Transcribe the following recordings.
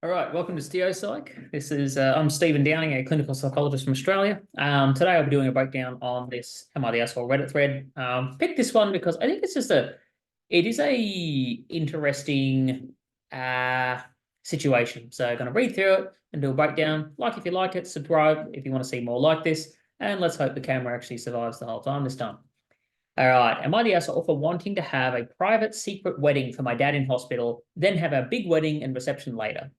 All right, welcome to StereoPsych. This is I'm Stephen Downing, a clinical psychologist from Australia. Today I'll be doing a breakdown on this Am I the Asshole Reddit thread. Picked this one because I think it is a interesting situation. So I'm going to read through it and do a breakdown. Like if you like it, subscribe if you want to see more like this, and let's hope the camera actually survives the whole time this time. All right, am I the asshole for wanting to have a private secret wedding for my dad in hospital, then have a big wedding and reception later?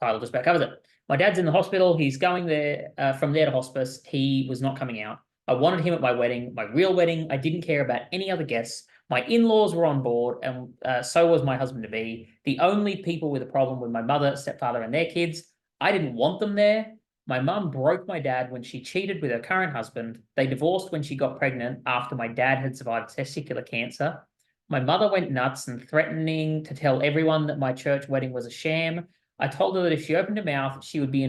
Title just about covers it. My dad's in the hospital. He's going there from there to hospice. He was not coming out. I wanted him at my wedding, my real wedding. I didn't care about any other guests. My in-laws were on board, and so was my husband-to-be. The only people with a problem were my mother, stepfather, and their kids. I didn't want them there. My mum broke my dad when she cheated with her current husband. They divorced when she got pregnant after my dad had survived testicular cancer. My mother went nuts and threatening to tell everyone that my church wedding was a sham. I told her that if she opened her mouth, she would be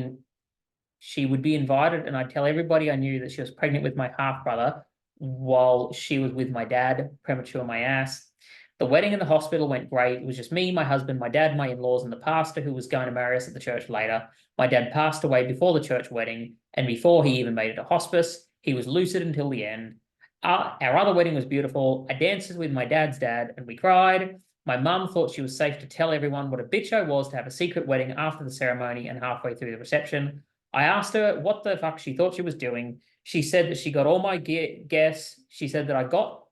invited, and I'd tell everybody I knew that she was pregnant with my half brother while she was with my dad, premature my ass. The wedding in the hospital went great. It was just me, my husband, my dad, my in-laws, and the pastor who was going to marry us at the church later. My dad passed away before the church wedding, and before he even made it to hospice. He was lucid until the end. Our other wedding was beautiful. I danced with my dad's dad, and we cried. My mum thought she was safe to tell everyone what a bitch I was to have a secret wedding after the ceremony and halfway through the reception. I asked her what the fuck she thought she was doing. She said that she got all my guests. She said that I got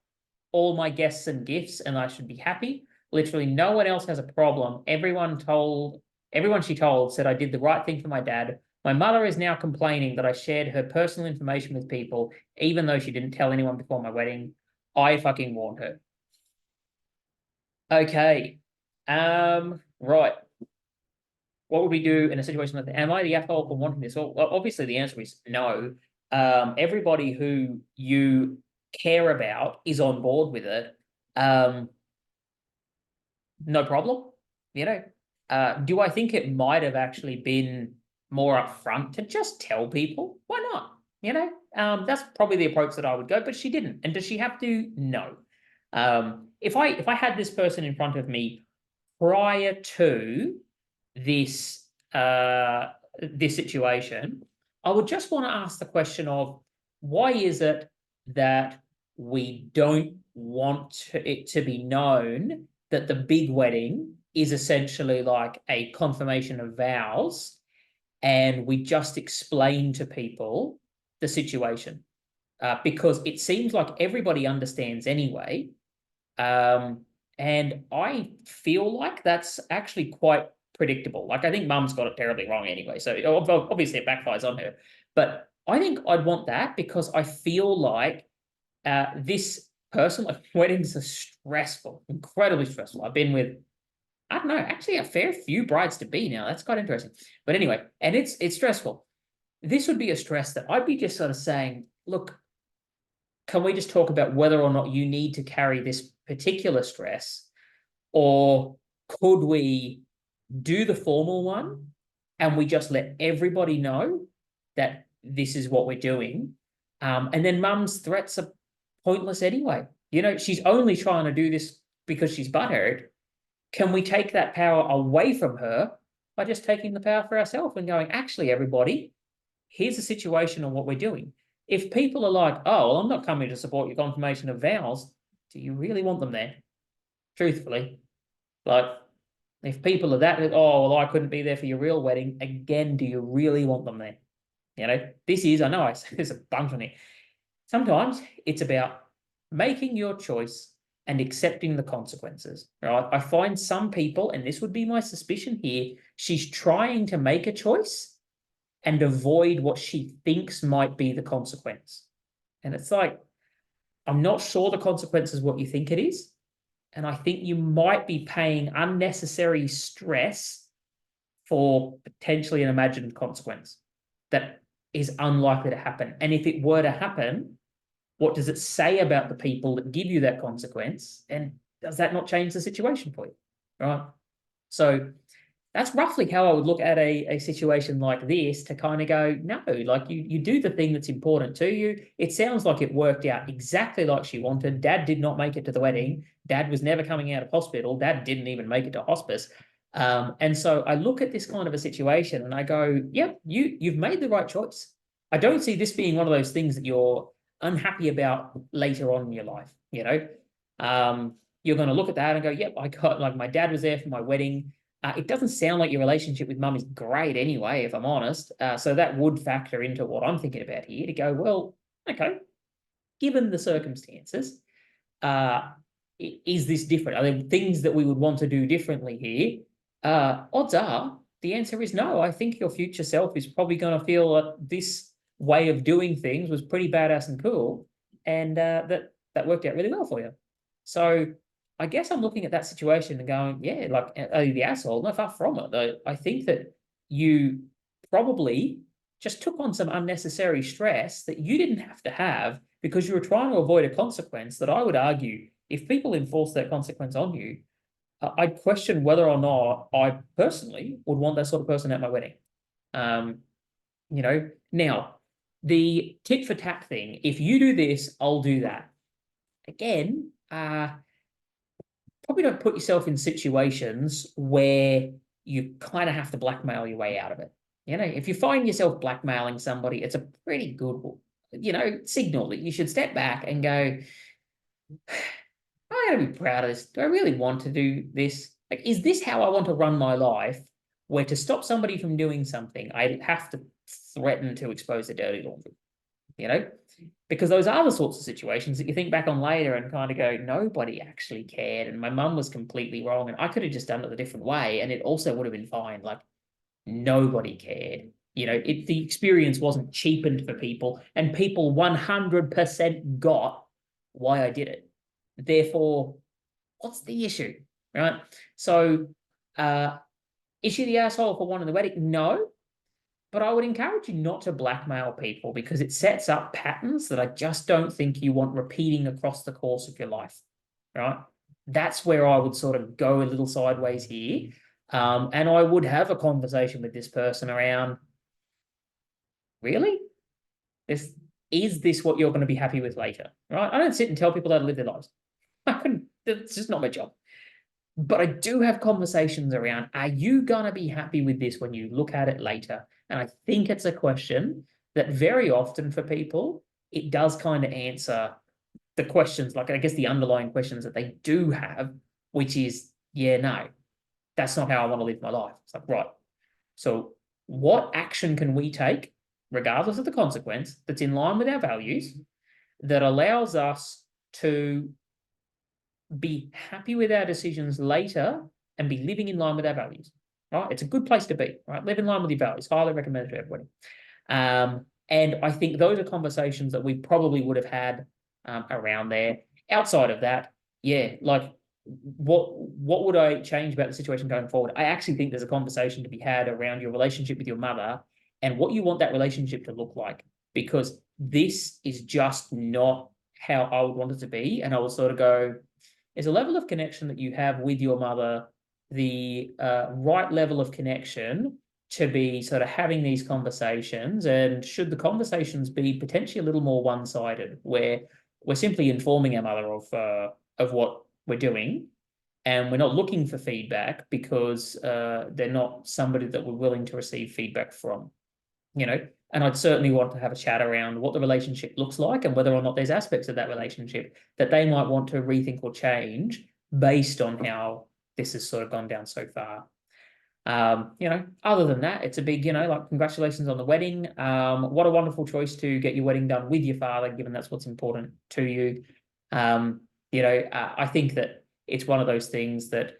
all my guests and gifts and I should be happy. Literally no one else has a problem. Everyone she told said I did the right thing for my dad. My mother is now complaining that I shared her personal information with people, even though she didn't tell anyone before my wedding. I fucking warned her. Okay. Right. What would we do in a situation like that? Am I the asshole for wanting this? Well, obviously the answer is no. Everybody who you care about is on board with it. No problem. Do I think it might have actually been more upfront to just tell people? Why not? That's probably the approach that I would go, but she didn't. And does she have to? No. If I had this person in front of me prior to this this situation, I would just want to ask the question of why is it that we don't want it to be known that the big wedding is essentially like a confirmation of vows, and we just explain to people the situation, because it seems like everybody understands anyway. And I feel like that's actually quite predictable. Like, I think mum's got it terribly wrong anyway. So obviously it backfires on her. But I think I'd want that because I feel like this person, like weddings are stressful, incredibly stressful. I've been with, I don't know, actually a fair few brides to be now. That's quite interesting. But anyway, and it's stressful. This would be a stress that I'd be just sort of saying, look, can we just talk about whether or not you need to carry this particular stress, or could we do the formal one and we just let everybody know that this is what we're doing? And then mum's threats are pointless anyway. She's only trying to do this because she's butthurt. Can we take that power away from her by just taking the power for ourselves and going, actually, everybody, here's the situation on what we're doing. If people are like, oh, well, I'm not coming to support your confirmation of vows, do you really want them there? Truthfully. Like, if people are that, oh, well, I couldn't be there for your real wedding, again, do you really want them there? I know I say there's a bunch on it. Sometimes it's about making your choice and accepting the consequences, right? I find some people, and this would be my suspicion here, she's trying to make a choice and avoid what she thinks might be the consequence. And it's like, I'm not sure the consequence is what you think it is. And I think you might be paying unnecessary stress for potentially an imagined consequence that is unlikely to happen. And if it were to happen, what does it say about the people that give you that consequence? And does that not change the situation for you? Right? So that's roughly how I would look at a situation like this, to kind of go, no, like you do the thing that's important to you. It sounds like it worked out exactly like she wanted. Dad did not make it to the wedding. Dad was never coming out of hospital. Dad didn't even make it to hospice. And so I look at this kind of a situation and I go, yep, you've made the right choice. I don't see this being one of those things that you're unhappy about later on in your life, you know. You're going to look at that and go, yep, I got, like, my dad was there for my wedding. It doesn't sound like your relationship with mum is great anyway, if I'm honest. So that would factor into what I'm thinking about here, to go, well, okay, given the circumstances, is this different? Are there things that we would want to do differently here? Odds are the answer is no. I think your future self is probably going to feel that this way of doing things was pretty badass and cool, and that worked out really well for you. So I guess I'm looking at that situation and going, yeah, like, are you the asshole? No, far from it. I think that you probably just took on some unnecessary stress that you didn't have to have, because you were trying to avoid a consequence that I would argue, if people enforce that consequence on you, I'd question whether or not I personally would want that sort of person at my wedding. You know, now, the tit for tat thing, if you do this, I'll do that. Again, probably don't put yourself in situations where you kind of have to blackmail your way out of it. You know, if you find yourself blackmailing somebody, it's a pretty good, signal that you should step back and go, I gotta be proud of this. Do I really want to do this? Like, is this how I want to run my life? Where to stop somebody from doing something, I have to threaten to expose the dirty laundry, you know? Because those are the sorts of situations that you think back on later and kind of go, nobody actually cared, and my mum was completely wrong, and I could have just done it a different way, and it also would have been fine. Like, nobody cared. You know, the experience wasn't cheapened for people, and people 100% got why I did it. Therefore, what's the issue, right? So, is she the asshole for wanting the wedding? No, but I would encourage you not to blackmail people, because it sets up patterns that I just don't think you want repeating across the course of your life, right? That's where I would sort of go a little sideways here. And I would have a conversation with this person around, really? Is this what you're going to be happy with later, right? I don't sit and tell people how to live their lives. It's just not my job. But I do have conversations around, are you going to be happy with this when you look at it later? And I think it's a question that very often for people, it does kind of answer the questions, like, I guess, the underlying questions that they do have, which is, yeah, no, that's not how I want to live my life. It's like, right. So what action can we take, regardless of the consequence, that's in line with our values, that allows us to be happy with our decisions later and be living in line with our values, right? It's a good place to be, right? Live in line with your values. Highly recommended to everybody. And I think those are conversations that we probably would have had around there. Outside of that, yeah, like, what would I change about the situation going forward? I actually think there's a conversation to be had around your relationship with your mother and what you want that relationship to look like, because this is just not how I would want it to be. And I will sort of go, is a level of connection that you have with your mother the right level of connection to be sort of having these conversations? And should the conversations be potentially a little more one-sided, where we're simply informing our mother of what we're doing, and we're not looking for feedback because they're not somebody that we're willing to receive feedback from, you know? And I'd certainly want to have a chat around what the relationship looks like and whether or not there's aspects of that relationship that they might want to rethink or change based on how this has sort of gone down so far. Other than that, it's a big, like, congratulations on the wedding. What a wonderful choice to get your wedding done with your father, given that's what's important to you. I think that it's one of those things that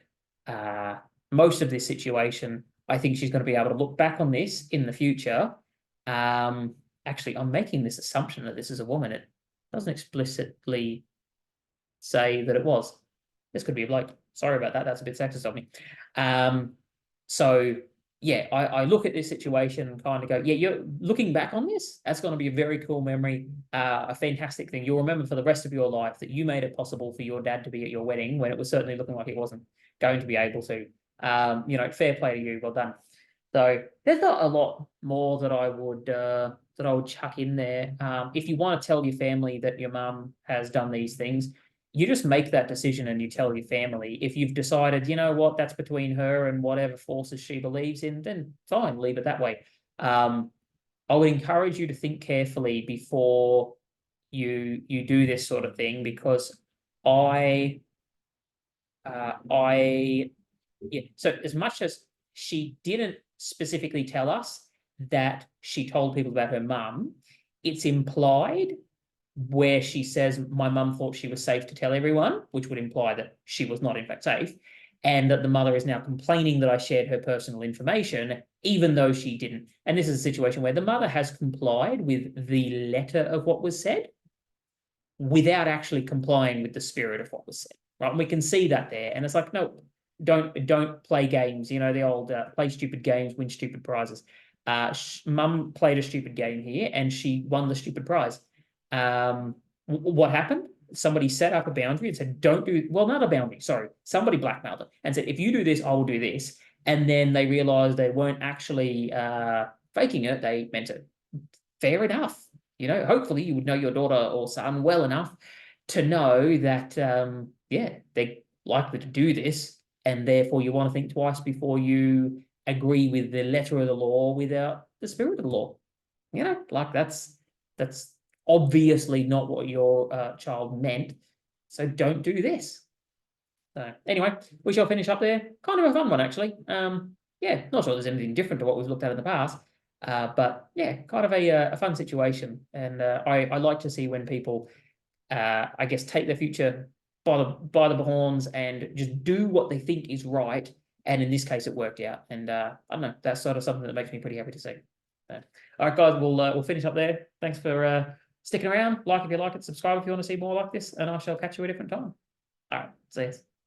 most of this situation, I think she's going to be able to look back on this in the future. Actually, I'm making this assumption that this is a woman. It doesn't explicitly say that it was. This could be a bloke. Sorry about that. That's a bit sexist of me. So yeah, I look at this situation and kind of go, yeah, you're looking back on this. That's going to be a very cool memory, a fantastic thing. You'll remember for the rest of your life that you made it possible for your dad to be at your wedding when it was certainly looking like he wasn't going to be able to. Fair play to you. Well done. So there's not a lot more that I would chuck in there. If you want to tell your family that your mum has done these things, you just make that decision and you tell your family. If you've decided, you know what, that's between her and whatever forces she believes in, then fine, leave it that way. I would encourage you to think carefully before you do this sort of thing, because I yeah, so as much as she didn't specifically tell us that she told people about her mum, it's implied where she says my mum thought she was safe to tell everyone, which would imply that she was not in fact safe, and that the mother is now complaining that I shared her personal information, even though she didn't. And this is a situation where the mother has complied with the letter of what was said without actually complying with the spirit of what was said, right? And we can see that there. And it's like, no, don't play games. You know, the old play stupid games, win stupid prizes. Mum played a stupid game here and she won the stupid prize. What happened? Somebody set up a boundary and said, don't do, well, not a boundary, sorry. Somebody blackmailed her and said, if you do this, I will do this. And then they realized they weren't actually faking it, they meant it. Fair enough. You know, hopefully you would know your daughter or son well enough to know that, yeah, they're likely to do this, and therefore you want to think twice before you agree with the letter of the law without the spirit of the law. You know, like that's obviously not what your child meant, so don't do this. So anyway, we shall finish up there. Kind of a fun one, actually. Yeah, not sure there's anything different to what we've looked at in the past. But yeah, kind of a fun situation, and I like to see when people, I guess, take their future by the horns and just do what they think is right. And in this case, it worked out. And I don't know, that's sort of something that makes me pretty happy to see. So, all right, guys, we'll finish up there. Thanks for sticking around. Like if you like it, subscribe if you want to see more like this, and I shall catch you a different time. All right, see you.